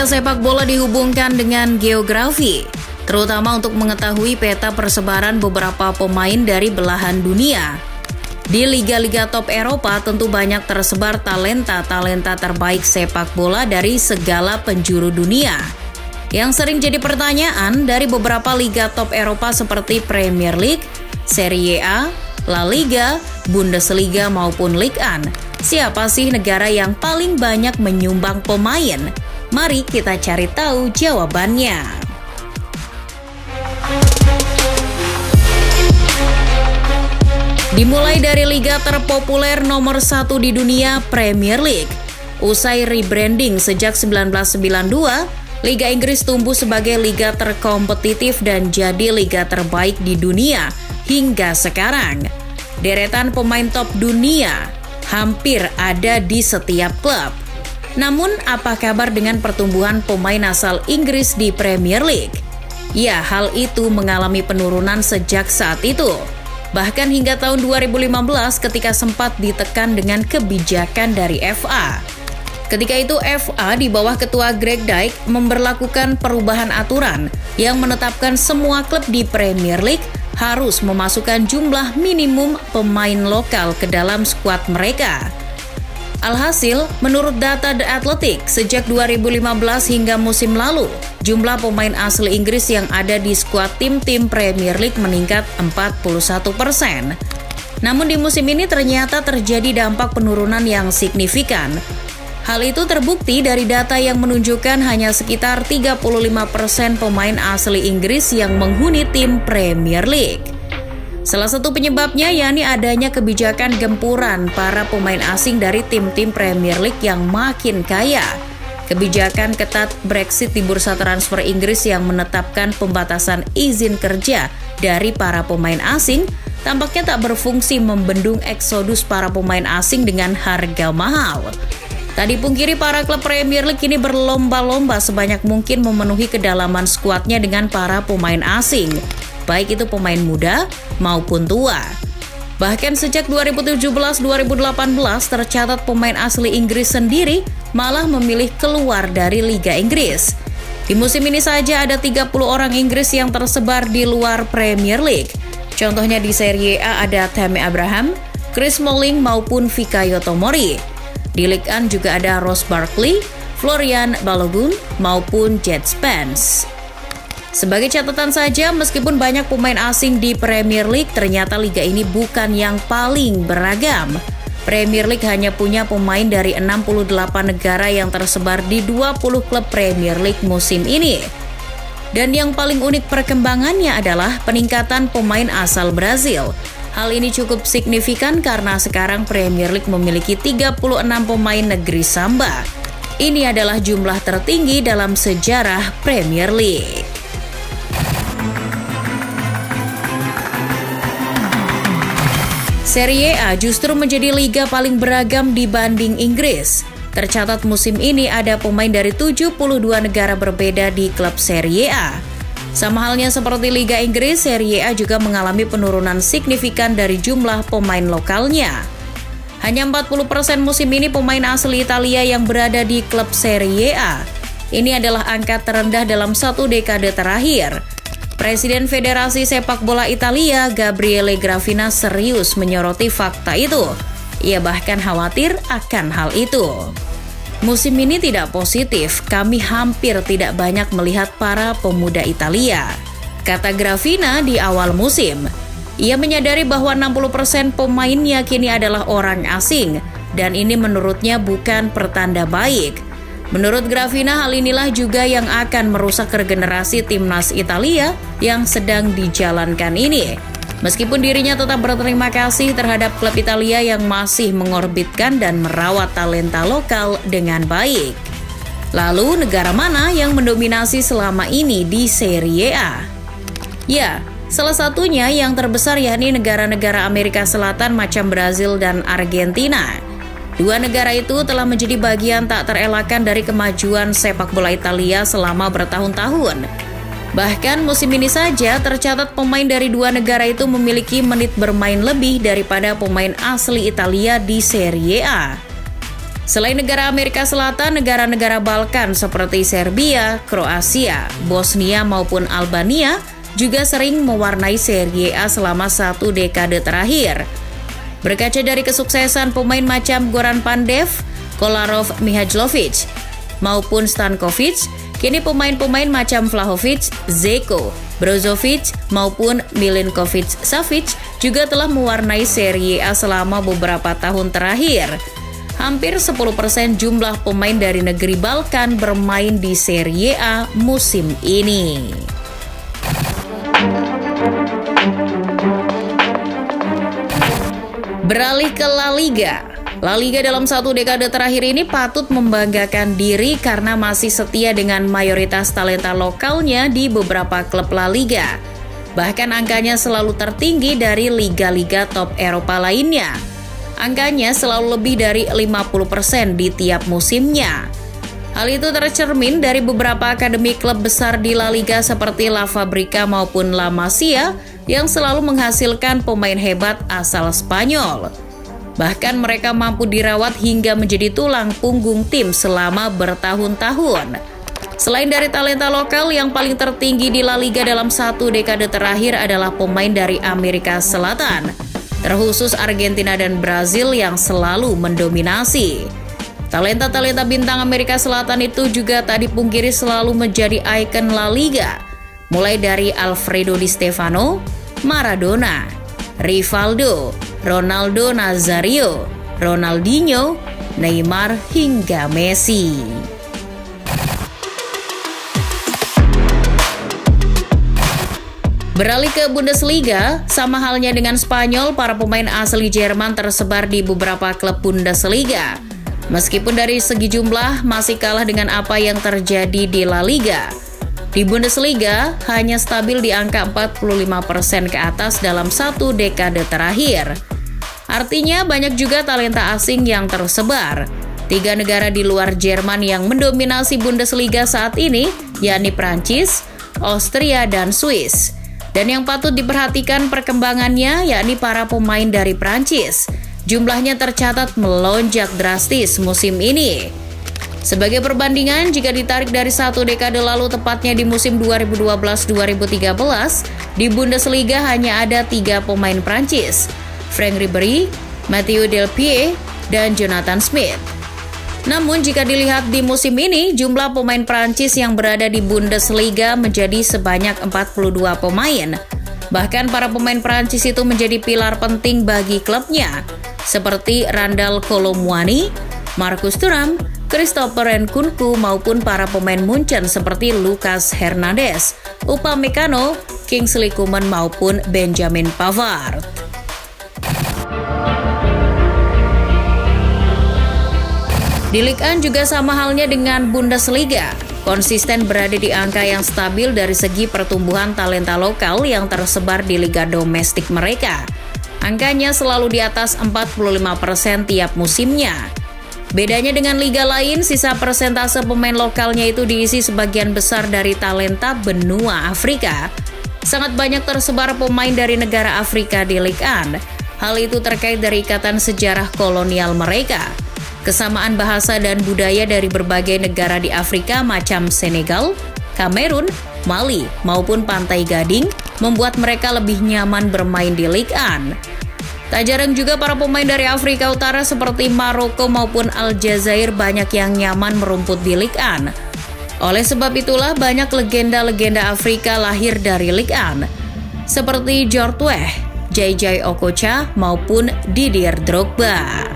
Dunia sepak bola dihubungkan dengan geografi, terutama untuk mengetahui peta persebaran beberapa pemain dari belahan dunia. Di liga-liga top Eropa tentu banyak tersebar talenta-talenta terbaik sepak bola dari segala penjuru dunia. Yang sering jadi pertanyaan dari beberapa liga top Eropa seperti Premier League, Serie A, La Liga, Bundesliga maupun Ligue 1. Siapa sih negara yang paling banyak menyumbang pemain? Mari kita cari tahu jawabannya. Dimulai dari liga terpopuler nomor 1 di dunia, Premier League. Usai rebranding sejak 1992, Liga Inggris tumbuh sebagai liga terkompetitif dan jadi liga terbaik di dunia hingga sekarang. Deretan pemain top dunia hampir ada di setiap klub. Namun, apa kabar dengan pertumbuhan pemain asal Inggris di Premier League? Ya, hal itu mengalami penurunan sejak saat itu. Bahkan hingga tahun 2015 ketika sempat ditekan dengan kebijakan dari FA. Ketika itu FA di bawah ketua Greg Dyke memberlakukan perubahan aturan yang menetapkan semua klub di Premier League harus memasukkan jumlah minimum pemain lokal ke dalam skuad mereka. Alhasil, menurut data The Athletic, sejak 2015 hingga musim lalu, jumlah pemain asli Inggris yang ada di skuad tim-tim Premier League meningkat 41%. Namun di musim ini ternyata terjadi dampak penurunan yang signifikan. Hal itu terbukti dari data yang menunjukkan hanya sekitar 35% pemain asli Inggris yang menghuni tim Premier League. Salah satu penyebabnya yakni adanya kebijakan gempuran para pemain asing dari tim-tim Premier League yang makin kaya. Kebijakan ketat Brexit di bursa transfer Inggris yang menetapkan pembatasan izin kerja dari para pemain asing tampaknya tak berfungsi membendung eksodus para pemain asing dengan harga mahal. Tak dipungkiri para klub Premier League ini berlomba-lomba sebanyak mungkin memenuhi kedalaman skuadnya dengan para pemain asing, baik itu pemain muda maupun tua. Bahkan sejak 2017-2018 tercatat pemain asli Inggris sendiri malah memilih keluar dari Liga Inggris. Di musim ini saja ada 30 orang Inggris yang tersebar di luar Premier League. Contohnya di Serie A ada Tammy Abraham, Chris Smalling maupun Fikayo Tomori. Di Ligue 1 juga ada Ross Barkley, Florian Balogun, maupun Jed Spence. Sebagai catatan saja, meskipun banyak pemain asing di Premier League, ternyata liga ini bukan yang paling beragam. Premier League hanya punya pemain dari 68 negara yang tersebar di 20 klub Premier League musim ini. Dan yang paling unik perkembangannya adalah peningkatan pemain asal Brazil. Hal ini cukup signifikan karena sekarang Premier League memiliki 36 pemain negeri Samba. Ini adalah jumlah tertinggi dalam sejarah Premier League. Serie A justru menjadi liga paling beragam dibanding Inggris. Tercatat musim ini ada pemain dari 72 negara berbeda di klub Serie A. Sama halnya seperti Liga Inggris, Serie A juga mengalami penurunan signifikan dari jumlah pemain lokalnya. Hanya 40% musim ini pemain asli Italia yang berada di klub Serie A. Ini adalah angka terendah dalam satu dekade terakhir. Presiden Federasi Sepak Bola Italia, Gabriele Gravina, serius menyoroti fakta itu. Ia bahkan khawatir akan hal itu. Musim ini tidak positif, kami hampir tidak banyak melihat para pemuda Italia, kata Gravina di awal musim. Ia menyadari bahwa 60% pemainnya kini adalah orang asing, dan ini menurutnya bukan pertanda baik. Menurut Gravina, hal inilah juga yang akan merusak regenerasi timnas Italia yang sedang dijalankan ini. Meskipun dirinya tetap berterima kasih terhadap klub Italia yang masih mengorbitkan dan merawat talenta lokal dengan baik. Lalu, negara mana yang mendominasi selama ini di Serie A? Ya, salah satunya yang terbesar yakni negara-negara Amerika Selatan macam Brazil dan Argentina. Dua negara itu telah menjadi bagian tak terelakkan dari kemajuan sepak bola Italia selama bertahun-tahun. Bahkan musim ini saja tercatat pemain dari dua negara itu memiliki menit bermain lebih daripada pemain asli Italia di Serie A. Selain negara Amerika Selatan, negara-negara Balkan seperti Serbia, Kroasia, Bosnia maupun Albania juga sering mewarnai Serie A selama 1 dekade terakhir. Berkaca dari kesuksesan pemain macam Goran Pandev, Kolarov, Mihajlovic, maupun Stankovic, kini pemain-pemain macam Vlahovic, Zeko, Brozovic, maupun Milinkovic-Savic juga telah mewarnai Serie A selama beberapa tahun terakhir. Hampir 10% jumlah pemain dari negeri Balkan bermain di Serie A musim ini. Beralih ke La Liga. La Liga dalam 1 dekade terakhir ini patut membanggakan diri karena masih setia dengan mayoritas talenta lokalnya di beberapa klub La Liga. Bahkan angkanya selalu tertinggi dari liga-liga top Eropa lainnya. Angkanya selalu lebih dari 50% di tiap musimnya. Hal itu tercermin dari beberapa akademi klub besar di La Liga seperti La Fabrica maupun La Masia yang selalu menghasilkan pemain hebat asal Spanyol. Bahkan mereka mampu dirawat hingga menjadi tulang punggung tim selama bertahun-tahun. Selain dari talenta lokal, yang paling tertinggi di La Liga dalam 1 dekade terakhir adalah pemain dari Amerika Selatan, terkhusus Argentina dan Brazil yang selalu mendominasi. Talenta-talenta bintang Amerika Selatan itu juga tak dipungkiri selalu menjadi ikon La Liga, mulai dari Alfredo Di Stefano, Maradona, Rivaldo, Ronaldo Nazario, Ronaldinho, Neymar, hingga Messi. Beralih ke Bundesliga, sama halnya dengan Spanyol, para pemain asli Jerman tersebar di beberapa klub Bundesliga. Meskipun dari segi jumlah masih kalah dengan apa yang terjadi di La Liga. Di Bundesliga hanya stabil di angka 45% ke atas dalam 1 dekade terakhir. Artinya banyak juga talenta asing yang tersebar. 3 negara di luar Jerman yang mendominasi Bundesliga saat ini, yakni Prancis, Austria, dan Swiss. Dan yang patut diperhatikan perkembangannya yakni para pemain dari Prancis. Jumlahnya tercatat melonjak drastis musim ini. Sebagai perbandingan, jika ditarik dari 1 dekade lalu, tepatnya di musim 2012-2013, di Bundesliga hanya ada 3 pemain Prancis, Franck Ribéry, Mathieu Delpire, dan Jonathan Smith. Namun jika dilihat di musim ini, jumlah pemain Prancis yang berada di Bundesliga menjadi sebanyak 42 pemain. Bahkan para pemain Prancis itu menjadi pilar penting bagi klubnya, seperti Randal Kolo Muani, Marcus Thuram, Christopher Nkunku, maupun para pemain Munchen seperti Lucas Hernandez, Upamecano, Kingsley Coman, maupun Benjamin Pavard. Di Ligue 1 juga sama halnya dengan Bundesliga, konsisten berada di angka yang stabil dari segi pertumbuhan talenta lokal yang tersebar di liga domestik mereka. Angkanya selalu di atas 45% tiap musimnya. Bedanya dengan liga lain, sisa persentase pemain lokalnya itu diisi sebagian besar dari talenta benua Afrika. Sangat banyak tersebar pemain dari negara Afrika di Ligue 1. Hal itu terkait dari ikatan sejarah kolonial mereka. Kesamaan bahasa dan budaya dari berbagai negara di Afrika macam Senegal, Kamerun, Mali, maupun Pantai Gading membuat mereka lebih nyaman bermain di Ligue 1. Tak jarang juga para pemain dari Afrika Utara seperti Maroko maupun Aljazair banyak yang nyaman merumput di Ligue 1. Oleh sebab itulah banyak legenda-legenda Afrika lahir dari Ligue 1, seperti George Weah, JJ Okocha, maupun Didier Drogba.